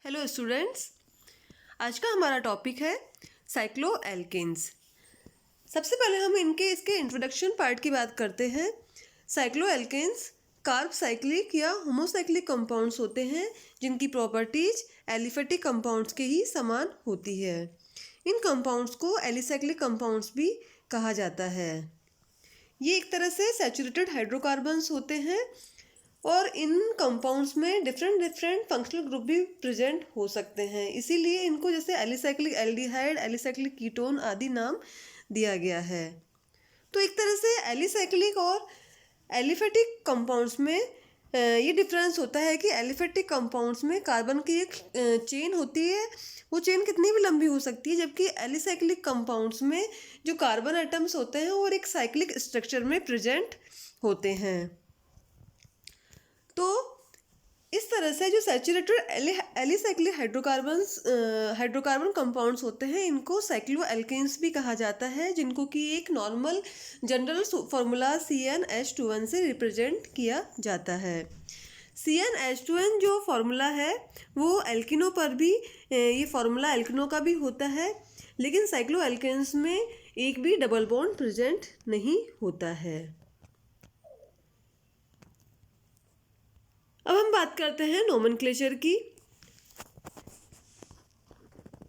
Hello students, आज का हमारा टॉपिक है साइक्लोएल्केन्स। सबसे पहले हम इसके इंट्रोडक्शन पार्ट की बात करते हैं। साइक्लोएल्केन्स कार्ब साइक्लिक या होमोसाइक्लिक कंपाउंड्स होते हैं जिनकी प्रॉपर्टीज एलिफेटिक कंपाउंड्स के ही समान होती है। इन कंपाउंड्स को एलिसाइक्लिक कंपाउंड्स भी कहा जाता है। ये एक तरह से सैचुरेटेड हाइड्रोकार्बन्स होते हैं और इन कंपाउंड्स में डिफरेंट फंक्शनल ग्रुप भी प्रेजेंट हो सकते हैं, इसीलिए इनको जैसे एलिसाइक्लिक एल्डिहाइड, एलिसाइक्लिक कीटोन आदि नाम दिया गया है। तो एक तरह से एलिसाइक्लिक और एलिफेटिक कंपाउंड्स में ये डिफरेंस होता है कि एलिफेटिक कंपाउंड्स में कार्बन की एक चेन होती है, वो चेन कितनी भी लंबी हो सकती है, जबकि एलिसाइक्लिक कंपाउंड्स में जो कार्बन एटम्स होते हैं वो एक साइक्लिक स्ट्रक्चर में प्रेजेंट होते हैं। तो इस तरह से जो सैचुरेटेड एलिसाइक्लिक हाइड्रोकार्बन कंपाउंड्स होते हैं इनको साइक्लोएल्केन्स भी कहा जाता है, जिनको कि एक नॉर्मल जनरल फार्मूला CnH2n से रिप्रेजेंट किया जाता है। CnH2n जो फार्मूला है वो एल्किनो पर भी ये फार्मूला एल्किनो का भी होता है, लेकिन साइक्लोएल्केन्स में एक भी डबल बॉन्ड प्रेजेंट नहीं होता है। अब हम बात करते हैं नोमेनक्लेचर की।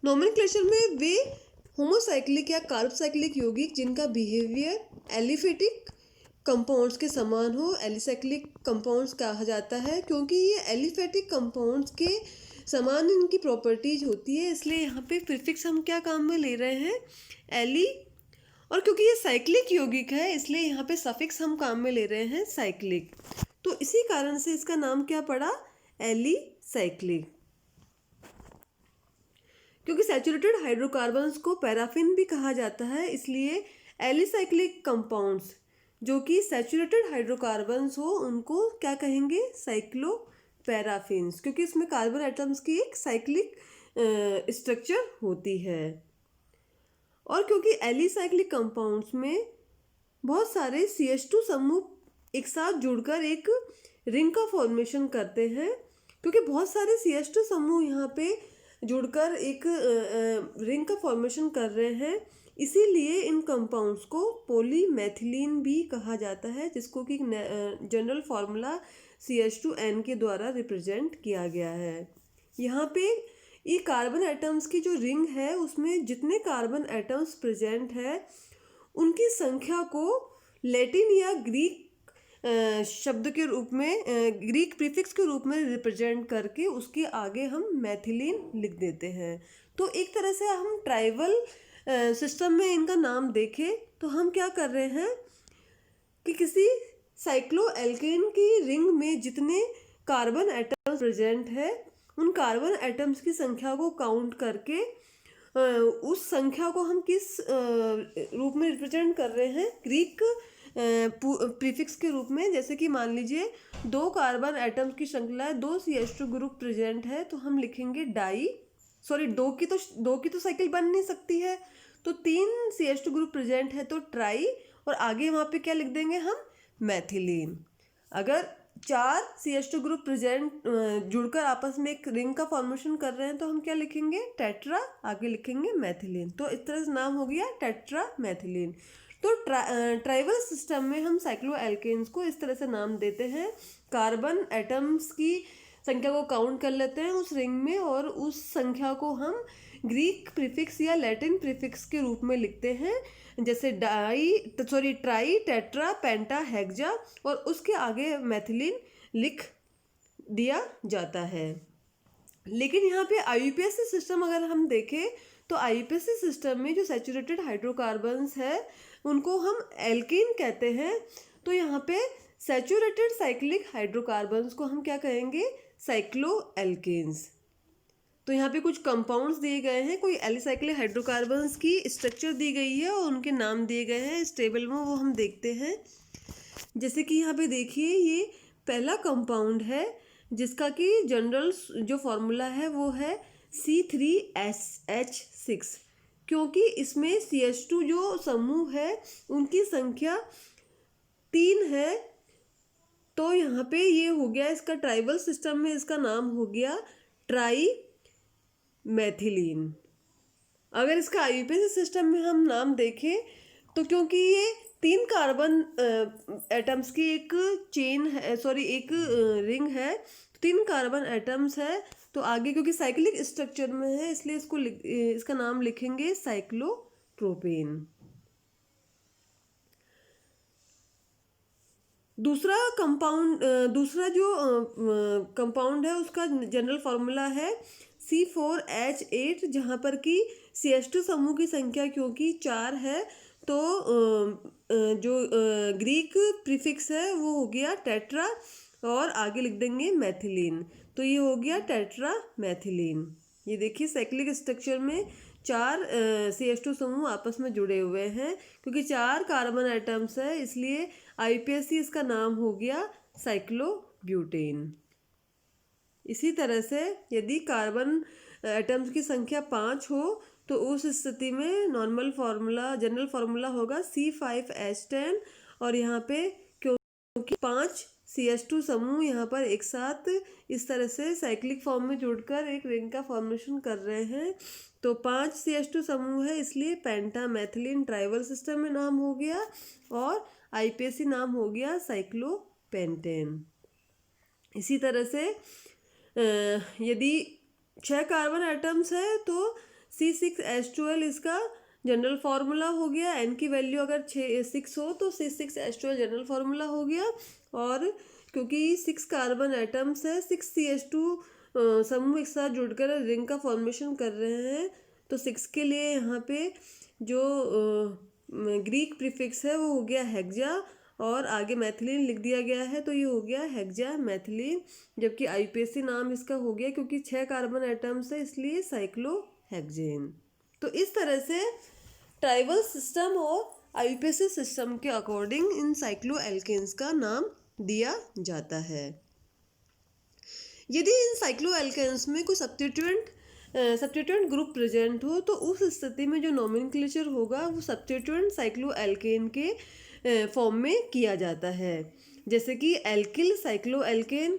नोमेनक्लेचर में वे होमोसाइक्लिक या कार्ब साइक्लिक यौगिक जिनका बिहेवियर एलिफेटिक कंपाउंड्स के समान हो एलिसाइक्लिक कंपाउंड्स कहा जाता है, क्योंकि ये एलिफेटिक कंपाउंड्स के समान इनकी प्रॉपर्टीज होती है, इसलिए यहाँ पे प्रीफिक्स हम क्या काम में ले रहे हैं, एली। और क्योंकि ये साइक्लिक यौगिक है इसलिए यहाँ पे सफिक्स हम काम में ले रहे हैं साइक्लिक, तो इसी कारण से इसका नाम क्या पड़ा, एलिसाइक्लिक। क्योंकि सैचुरेटेड हाइड्रोकार्बन्स को पैराफिन भी कहा जाता है, इसलिए एलिसाइक्लिक कंपाउंड्स जो कि सैचुरेटेड हाइड्रोकार्बन्स हो उनको क्या कहेंगे, साइक्लोपैराफिन्स, क्योंकि इसमें कार्बन एटम्स की एक साइक्लिक स्ट्रक्चर होती है। और क्योंकि एलिसाइक्लिक कंपाउंड्स में बहुत सारे CH2 समूह एक साथ जुड़कर एक रिंग का फॉर्मेशन करते हैं, क्योंकि बहुत सारे CH2 समूह यहाँ पे जुड़कर एक रिंग का फॉर्मेशन कर रहे हैं, इसीलिए इन कंपाउंड्स को पॉलीमेथिलीन भी कहा जाता है, जिसको कि जनरल फार्मूला CH2n के द्वारा रिप्रेजेंट किया गया है। यहाँ पे ये कार्बन एटम्स की जो रिंग है उसमें जितने कार्बन एटम्स प्रेजेंट है उनकी संख्या को लैटिन या ग्रीक शब्द के रूप में, ग्रीक प्रीफिक्स के रूप में रिप्रेजेंट करके उसके आगे हम मैथिलीन लिख देते हैं। तो एक तरह से हम ट्राइबल सिस्टम में इनका नाम देखें तो हम क्या कर रहे हैं कि किसी साइक्लोएल्केन की रिंग में जितने कार्बन एटम्स प्रेजेंट है उन कार्बन एटम्स की संख्या को काउंट करके उस संख्या को हम किस रूप में रिप्रेजेंट कर रहे हैं, ग्रीक प्रीफिक्स के रूप में। जैसे कि मान लीजिए 2 कार्बन एटम्स की श्रृंखला है, 2 CH2 ग्रुप प्रेजेंट है, तो हम लिखेंगे दो की तो साइकिल बन नहीं सकती है, तो 3 CH2 ग्रुप प्रेजेंट है तो ट्राई, और आगे वहाँ पे क्या लिख देंगे हम, मैथिलीन। अगर 4 CH2 ग्रुप प्रेजेंट जुड़कर आपस में एक रिंग का फॉर्मेशन कर रहे हैं तो हम क्या लिखेंगे, टेट्रा, आगे लिखेंगे मैथिलीन। तो इस तरह से नाम हो गया टेट्रा मैथिलीन। तो ट्राइबल सिस्टम में हम साइक्लोएल्केन्स को इस तरह से नाम देते हैं, कार्बन एटम्स की संख्या को काउंट कर लेते हैं उस रिंग में और उस संख्या को हम ग्रीक प्रीफिक्स या लैटिन प्रीफिक्स के रूप में लिखते हैं, जैसे ट्राई, टेट्रा, पेंटा, हेक्सा, और उसके आगे मैथिलीन लिख दिया जाता है। लेकिन यहाँ पे IUPAC सिस्टम अगर हम देखें तो IUPAC सिस्टम में जो सैचुरेटेड हाइड्रोकार्बन्स है उनको हम एल्कीन कहते हैं, तो यहाँ पे सैचुरेटेड साइक्लिक हाइड्रोकार्बन्स को हम क्या कहेंगे, साइक्लोएल्केन्स। तो यहाँ पे कुछ कंपाउंड्स दिए गए हैं, कोई एलिसाइक्लिक हाइड्रोकार्बन्स की स्ट्रक्चर दी गई है और उनके नाम दिए गए हैं इस टेबल में, वो हम देखते हैं। जैसे कि यहाँ पे देखिए ये पहला कंपाउंड है जिसका कि जनरल जो फॉर्मूला है वो है C3SH6, क्योंकि इसमें CH2 जो समूह है उनकी संख्या 3 है, तो यहाँ पे ये हो गया इसका ट्राइबल सिस्टम में इसका नाम हो गया ट्राई मैथिलीन। अगर इसका आईयूपीएसी सिस्टम में हम नाम देखें तो क्योंकि ये 3 कार्बन एटम्स की एक चेन है, सॉरी एक रिंग है, 3 कार्बन एटम्स है, तो आगे क्योंकि साइक्लिक स्ट्रक्चर में है इसलिए इसका नाम लिखेंगे साइक्लोप्रोपेन। दूसरा जो कंपाउंड है उसका जनरल फार्मूला है C4H8, जहाँ पर कि CH2 समूह की संख्या क्योंकि 4 है तो जो ग्रीक प्रीफिक्स है वो हो गया टेट्रा और आगे लिख देंगे मैथिलीन, तो ये हो गया टेट्रा मैथिलीन। ये देखिए साइक्लिक स्ट्रक्चर में 4 CH2 समूह आपस में जुड़े हुए हैं, क्योंकि 4 कार्बन एटम्स है इसलिए आईयूपीएसी इसका नाम हो गया साइक्लोब्यूटेन। इसी तरह से यदि कार्बन एटम्स की संख्या 5 हो तो उस स्थिति में जनरल फार्मूला होगा C5H10, और यहाँ पे क्योंकि 5 CH2 समूह यहाँ पर एक साथ इस तरह से साइक्लिक फॉर्म में जुड़कर एक रिंग का फॉर्मेशन कर रहे हैं, तो 5 CH2 समूह है इसलिए पेंटामेथिलीन ट्राइबल सिस्टम में नाम हो गया और आईयूपीएसी नाम हो गया साइक्लोपेंटेन। इसी तरह से यदि 6 कार्बन एटम्स है तो C6H12 इसका जनरल फार्मूला हो गया। n की वैल्यू अगर 6 हो तो C6H12 जनरल फार्मूला हो गया, और क्योंकि 6 कार्बन एटम्स है 6 CH2 समूह एक साथ जुड़कर रिंग का फॉर्मेशन कर रहे हैं, तो 6 के लिए यहाँ पे जो ग्रीक प्रीफिक्स है वो हो गया हेक्सा, और आगे मैथिलीन लिख दिया गया है तो ये हो गया हेक्सा मैथिलीन, जबकि आईयूपीएसी नाम इसका हो गया क्योंकि 6 कार्बन एटम्स है इसलिए साइक्लोहेक्सेन। तो इस तरह से ट्राइबल सिस्टम और आईयूपीएसी सिस्टम के अकॉर्डिंग इन साइक्लोएल्केन्स का नाम दिया जाता है। यदि इन साइक्लोएल्केन्स में कोई सब्स्टिट्यूएंट ग्रुप प्रेजेंट हो तो उस स्थिति में जो नोमेनक्लेचर होगा वो सब्स्टिट्यूएंट साइक्लोएल्केन के फॉर्म में किया जाता है, जैसे कि एल्किल साइक्लोएल्केन,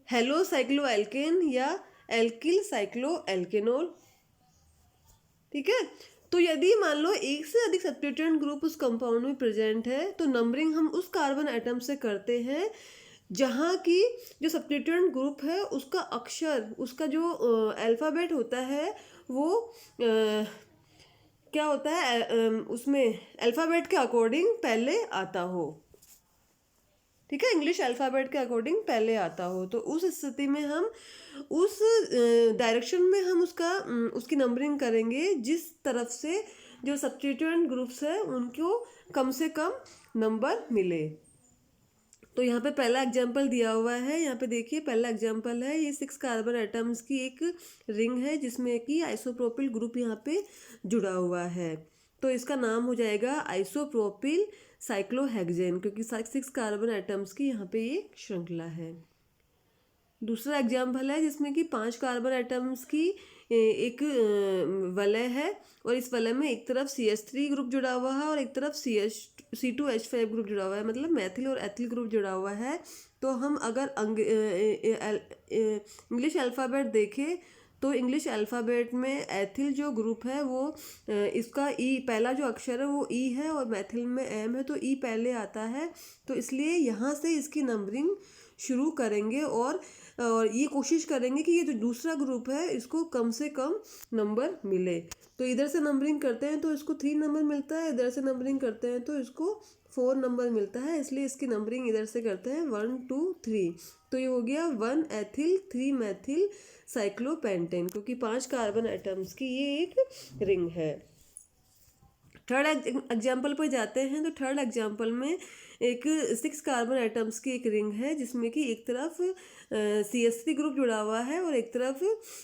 हेलो साइक्लोएल्केन या एल्किल साइक्लोएल्केनोल। ठीक है, तो यदि मान लो एक से अधिक सब्स्टिट्यूएंट ग्रुप उस कंपाउंड में प्रेजेंट है तो नंबरिंग हम उस कार्बन एटम से करते हैं जहाँ की जो सब्स्टिट्यूएंट ग्रुप है उसका अक्षर, उसका जो अल्फ़ाबेट होता है वो क्या होता है उसमें अल्फ़ाबेट के अकॉर्डिंग पहले आता हो। ठीक है, इंग्लिश अल्फ़ाबेट के अकॉर्डिंग पहले आता हो, तो उस स्थिति में हम उस डायरेक्शन में हम उसकी नंबरिंग करेंगे जिस तरफ से जो सब्स्टिट्यूएंट ग्रुप्स है उनको कम से कम नंबर मिले। तो यहाँ पे पहला एग्जाम्पल दिया हुआ है, यहाँ पे देखिए पहला एग्जाम्पल है, ये 6 कार्बन एटम्स की एक रिंग है जिसमें कि आइसोप्रोपिल ग्रुप यहाँ पे जुड़ा हुआ है, तो इसका नाम हो जाएगा आइसोप्रोपिल साइक्लोहेक्सेन, क्योंकि 6 कार्बन एटम्स की यहाँ पे ये श्रृंखला है। दूसरा एग्जाम्पल है जिसमें कि 5 कार्बन एटम्स की एक वलय है, और इस वलय में एक तरफ CH3 ग्रुप जुड़ा हुआ है और एक तरफ C2H5 ग्रुप जुड़ा हुआ है, मतलब मैथिल और एथिल ग्रुप जुड़ा हुआ है। तो हम अगर इंग्लिश अल्फ़ाबेट देखें तो इंग्लिश अल्फ़ाबेट में एथिल जो ग्रुप है वो इसका पहला जो अक्षर है वो ई है, और मैथिल में एम है तो ई पहले आता है, तो इसलिए यहाँ से इसकी नंबरिंग शुरू करेंगे और ये कोशिश करेंगे कि ये जो दूसरा ग्रुप है इसको कम से कम नंबर मिले। तो इधर से नंबरिंग करते हैं तो इसको 3 नंबर मिलता है, इधर से नंबरिंग करते हैं तो इसको 4 नंबर मिलता है, इसलिए इसकी नंबरिंग इधर से करते हैं 1 2 3, तो ये हो गया 1 एथिल 3 मैथिल साइक्लोपेंटेन, क्योंकि 5 कार्बन एटम्स की ये एक रिंग है। थर्ड एग्जाम्पल पर जाते हैं, तो थर्ड एग्जाम्पल में एक 6 कार्बन एटम्स की एक रिंग है जिसमें कि एक तरफ CH3 ग्रुप जुड़ा हुआ है और एक तरफ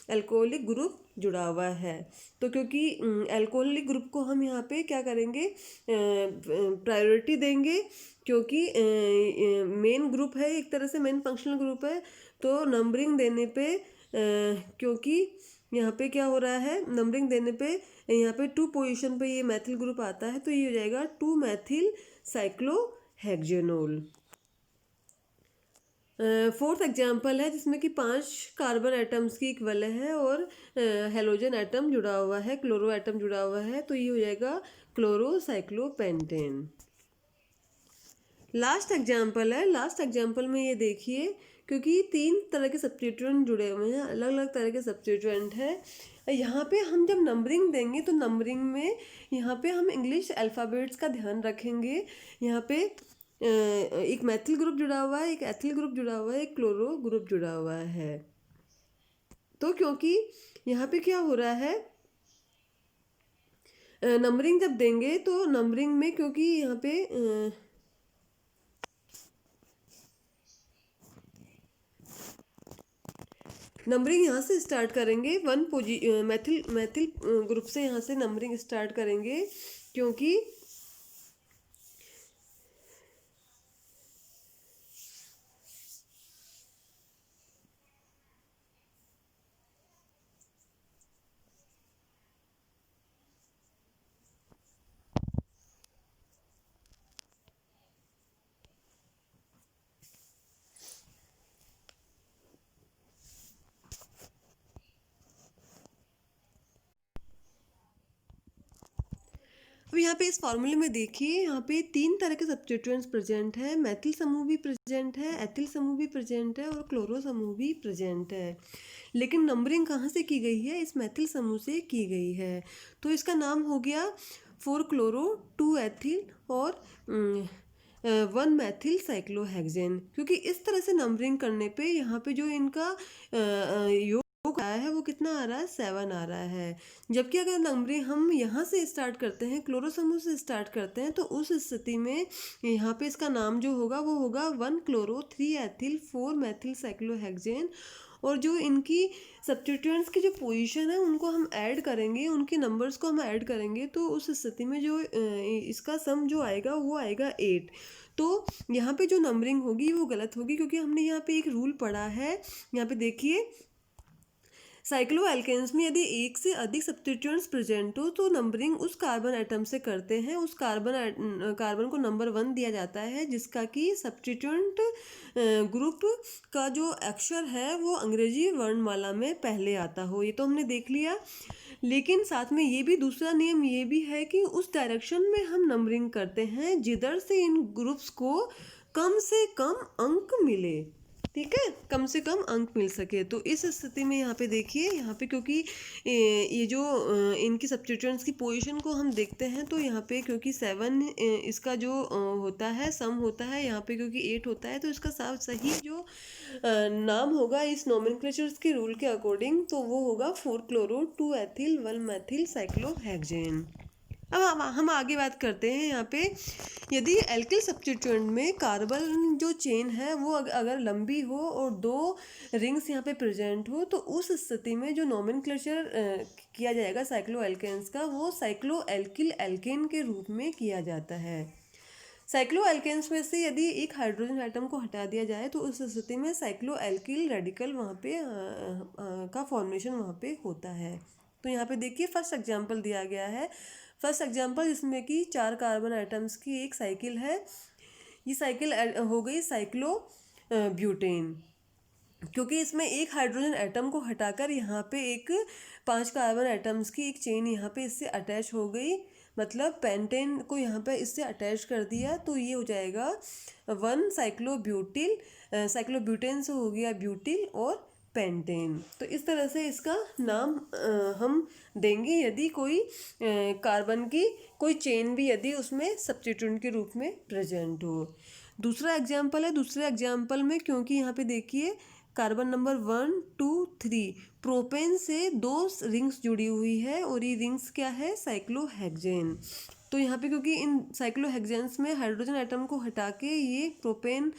अल्कोहलिक ग्रुप जुड़ा हुआ है। तो क्योंकि अल्कोहलिक ग्रुप को हम यहाँ पे क्या करेंगे, प्रायोरिटी देंगे, क्योंकि मेन ग्रुप है, एक तरह से मेन फंक्शनल ग्रुप है, तो नंबरिंग देने पे क्योंकि यहाँ पे क्या हो रहा है, नंबरिंग देने पे यहाँ पे 2 पोजीशन पे ये मैथिल ग्रुप आता है, तो ये हो जाएगा 2 मैथिल साइक्लोहेक्सेनोल। फोर्थ एग्जाम्पल है जिसमें कि 5 कार्बन एटम्स की इक्वल है और हेलोजन एटम जुड़ा हुआ है, क्लोरो एटम जुड़ा हुआ है, तो ये हो जाएगा क्लोरोसाइक्लोपेंटेन। लास्ट एग्जाम्पल है, लास्ट एग्जाम्पल में ये देखिए, क्योंकि 3 तरह के सब्स्टिट्यूएंट जुड़े हुए हैं, अलग अलग तरह के सब्स्टिट्यूएंट है। यहाँ पे हम जब नंबरिंग देंगे तो नंबरिंग में यहाँ पे हम इंग्लिश अल्फ़ाबेट्स का ध्यान रखेंगे। यहाँ पे एक मैथिल ग्रुप जुड़ा हुआ है, एक एथिल ग्रुप जुड़ा हुआ है, एक क्लोरो ग्रुप जुड़ा हुआ है। तो क्योंकि यहाँ पे क्या हो रहा है, नंबरिंग जब देंगे तो नंबरिंग में क्योंकि यहाँ पे नंबरिंग यहाँ से स्टार्ट करेंगे, मैथिल मैथिल ग्रुप से यहाँ से नंबरिंग स्टार्ट करेंगे, क्योंकि अब यहाँ पे इस फॉर्मूले में देखिए, यहाँ पे 3 तरह के सब्स्टिट्यूएंट्स प्रेजेंट है, मैथिल समूह भी प्रेजेंट है, एथिल समूह भी प्रेजेंट है और क्लोरो समूह भी प्रेजेंट है। लेकिन नंबरिंग कहाँ से की गई है, इस मैथिल समूह से की गई है, तो इसका नाम हो गया 4 क्लोरो 2 एथिल और 1 मैथिल साइक्लोहेक्सेन। क्योंकि इस तरह से नंबरिंग करने पे यहाँ पे जो इनका योग आया है वो कितना आ रहा है, 7 आ रहा है। जबकि अगर नंबरिंग हम यहाँ से स्टार्ट करते हैं, क्लोरो समूह से स्टार्ट करते हैं, तो उस स्थिति में यहाँ पे इसका नाम जो होगा वो होगा 1 क्लोरो 3 एथिल 4 मैथिल साइक्लोहेक्सेन। और जो इनकी सब्स्टिट्यूएंट्स की जो पोजीशन है उनको हम ऐड करेंगे, उनके नंबर्स को हम ऐड करेंगे, तो उस स्थिति में जो इसका सम जो आएगा वो आएगा 8। तो यहाँ पे जो नंबरिंग होगी वो गलत होगी, क्योंकि हमने यहाँ पे एक रूल पढ़ा है। यहाँ पे देखिए, साइक्लोएल्केन्स में यदि एक से अधिक सब्स्टिट्यूएंट्स प्रेजेंट हो तो नंबरिंग उस कार्बन एटम से करते हैं, उस कार्बन को नंबर 1 दिया जाता है जिसका कि सब्स्टिट्यूएंट ग्रुप का जो अक्षर है वो अंग्रेजी वर्णमाला में पहले आता हो। ये तो हमने देख लिया, लेकिन साथ में ये भी दूसरा नियम ये भी है कि उस डायरेक्शन में हम नंबरिंग करते हैं जिधर से इन ग्रुप्स को कम से कम अंक मिले, ठीक है, कम से कम अंक मिल सके। तो इस स्थिति में यहाँ पे देखिए, यहाँ पे क्योंकि ये जो इनकी सब्स्टिट्यूएंट्स की पोजीशन को हम देखते हैं, तो यहाँ पे क्योंकि 7 इसका जो होता है सम होता है, यहाँ पे क्योंकि 8 होता है, तो इसका साफ सही जो नाम होगा इस नोमेनक्लेचर्स के रूल के अकॉर्डिंग, तो वो होगा 4 क्लोरो 2 एथिल 1 मैथिल साइक्लोहेक्सेन। अब हम आगे बात करते हैं। यहाँ पे यदि एल्किल सब्स्टिट्यूएंट में कार्बन जो चेन है वो अगर लंबी हो और 2 रिंग्स यहाँ पे प्रेजेंट हो, तो उस स्थिति में जो नोमेनक्लेचर किया जाएगा साइक्लोएल्केन्स का, वो साइक्लोएल्किल एल्केन के रूप में किया जाता है। साइक्लोएल्केन्स में से यदि एक हाइड्रोजन एटम को हटा दिया जाए तो उस स्थिति में साइक्लोएल्किल रेडिकल वहाँ पे का फॉर्मेशन वहाँ पे होता है। तो यहाँ पे देखिए फर्स्ट एग्जांपल दिया गया है, फर्स्ट एग्जांपल जिसमें कि 4 कार्बन एटम्स की एक साइकिल है। ये साइकिल हो गई साइक्लो ब्यूटेन, क्योंकि इसमें एक हाइड्रोजन एटम को हटाकर यहाँ पे एक 5 कार्बन एटम्स की एक चेन यहाँ पे इससे अटैच हो गई, मतलब पेंटेन को यहाँ पे इससे अटैच कर दिया, तो ये हो जाएगा 1 साइक्लोब्यूटिल, साइक्लोब्यूटेन से हो गया ब्यूटिल और पेंटेन। तो इस तरह से इसका नाम हम देंगे यदि कोई कार्बन की कोई चेन भी यदि उसमें सब्स्टिट्यूएंट के रूप में प्रेजेंट हो। दूसरा एग्जाम्पल है, दूसरे एग्जाम्पल में क्योंकि यहाँ पे देखिए कार्बन नंबर 1 2 3 प्रोपेन से 2 रिंग्स जुड़ी हुई है और ये रिंग्स क्या है, साइक्लोहेक्सेन। तो यहाँ पे क्योंकि इन साइक्लोहेक्सेन्स में हाइड्रोजन एटम को हटा के ये प्रोपेन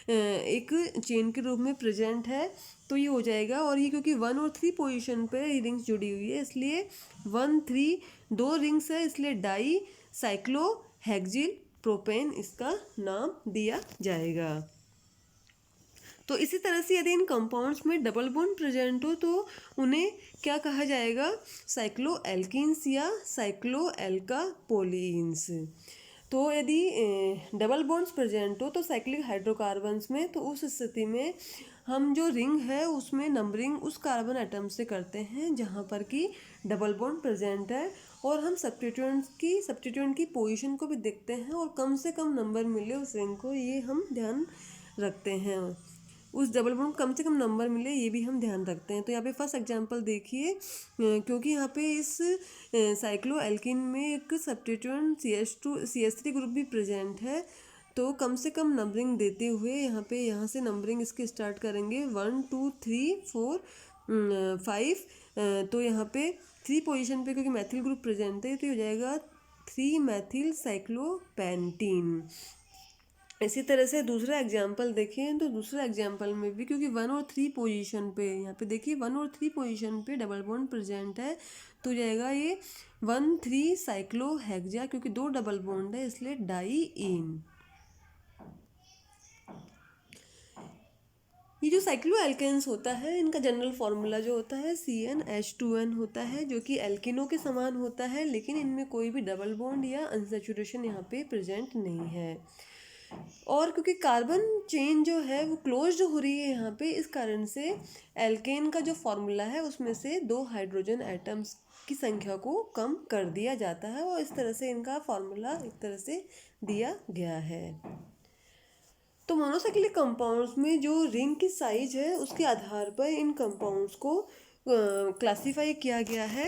एक चेन के रूप में प्रेजेंट है, तो ये हो जाएगा। और ये क्योंकि 1 और 3 पोजीशन पे ये रिंग्स जुड़ी हुई है, इसलिए 1 3 2 रिंग्स है, इसलिए डाई साइक्लोहेक्सिल प्रोपेन इसका नाम दिया जाएगा। तो इसी तरह से यदि इन कंपाउंड्स में डबल बॉन्ड प्रेजेंट हो तो उन्हें क्या कहा जाएगा, साइक्लोएल्कीन्स या साइक्लोएल्कापोलीन्स। तो यदि डबल बॉन्ड्स प्रेजेंट हो तो साइक्लिक हाइड्रोकार्बन्स में, तो उस स्थिति में हम जो रिंग है उसमें नंबरिंग उस कार्बन एटम से करते हैं जहाँ पर कि डबल बॉन्ड प्रेजेंट है, और हम सब्स्टिट्यूएंट की पोजीशन को भी देखते हैं और कम से कम नंबर मिले उस रिंग को, ये हम ध्यान रखते हैं। उस डबल बॉन्ड कम से कम नंबर मिले ये भी हम ध्यान रखते हैं। तो यहाँ पे फर्स्ट एग्जांपल देखिए, क्योंकि यहाँ पे इस साइक्लो एल्किन में एक सब्स्टिट्यूएंट CH3 ग्रुप भी प्रेजेंट है, तो कम से कम नंबरिंग देते हुए यहाँ से नंबरिंग इसकी स्टार्ट करेंगे 1 2 3 4 5। तो यहाँ पे 3 पोजीशन पे क्योंकि मैथिल ग्रुप प्रेजेंट है तो हो जाएगा 3 मैथिल साइक्लोपेंटीन। इसी तरह से दूसरा एग्जाम्पल देखिए, तो दूसरा एग्जाम्पल में भी क्योंकि 1 और 3 पोजीशन पे, यहाँ पे देखिए 1 और 3 पोजीशन पे डबल बॉन्ड प्रेजेंट है, तो जाएगा ये 1,3 साइक्लोहेक्सा, क्योंकि 2 डबल बॉन्ड है इसलिए डाईईन। ये जो साइक्लो एल्केन्स होता है इनका जनरल फार्मूला जो होता है CnH2n होता है, जो कि एल्किनों के समान होता है, लेकिन इनमें कोई भी डबल बॉन्ड या अनसैचुरेशन यहाँ पे प्रेजेंट नहीं है। और क्योंकि कार्बन चेन जो है वो क्लोज्ड हो रही है यहाँ पे, इस कारण से एल्केन का जो फार्मूला है उसमें से 2 हाइड्रोजन एटम्स की संख्या को कम कर दिया जाता है, और इस तरह से इनका फार्मूला एक तरह से दिया गया है। तो मोनोसाइक्लिक कंपाउंड्स में जो रिंग की साइज है उसके आधार पर इन कंपाउंड्स को क्लासिफाई किया गया है।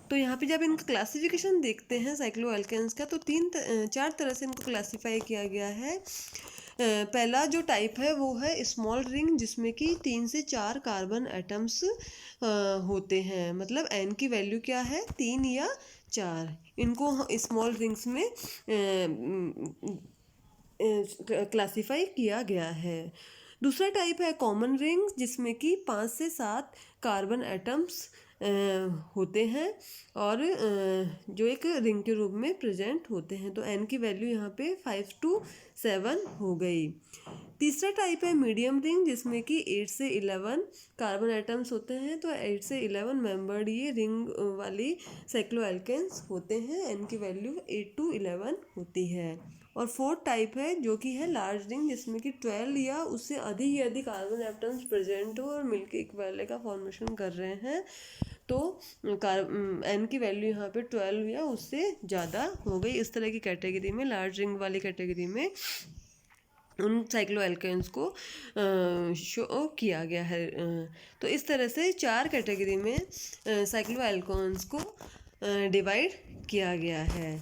तो यहाँ पे जब इनका क्लासिफिकेशन देखते हैं साइक्लो एल्केन्स का, तो 4 तरह से इनको क्लासिफाई किया गया है। पहला जो टाइप है वो है स्मॉल रिंग, जिसमें कि 3 से 4 कार्बन एटम्स होते हैं, मतलब n की वैल्यू क्या है 3 या 4, इनको स्मॉल रिंग्स में क्लासिफाई किया गया है। दूसरा टाइप है कॉमन रिंग, जिसमें कि 5 से 7 कार्बन एटम्स होते हैं और जो एक रिंग के रूप में प्रेजेंट होते हैं, तो n की वैल्यू यहाँ पे 5 to 7 हो गई। तीसरा टाइप है मीडियम रिंग, जिसमें कि 8 से 11 कार्बन एटम्स होते हैं, तो 8 से 11 मेंबर्ड ये रिंग वाली साइक्लो एल्केन्स होते हैं, n की वैल्यू 8 to 11 होती है। और फोर्थ टाइप है जो कि है लार्ज रिंग, जिसमें कि 12 या उससे अधिक कार्बन एटम्स प्रेजेंट हो और मिलकर एक वैले का फॉर्मेशन कर रहे हैं, तो n की वैल्यू यहाँ पे 12 या उससे ज़्यादा हो गई। इस तरह की कैटेगरी में, लार्ज रिंग वाली कैटेगरी में उन साइक्लो एल्केन्स को शो किया गया है। तो इस तरह से 4 कैटेगरी में साइक्लो एल्केन्स को डिवाइड किया गया है।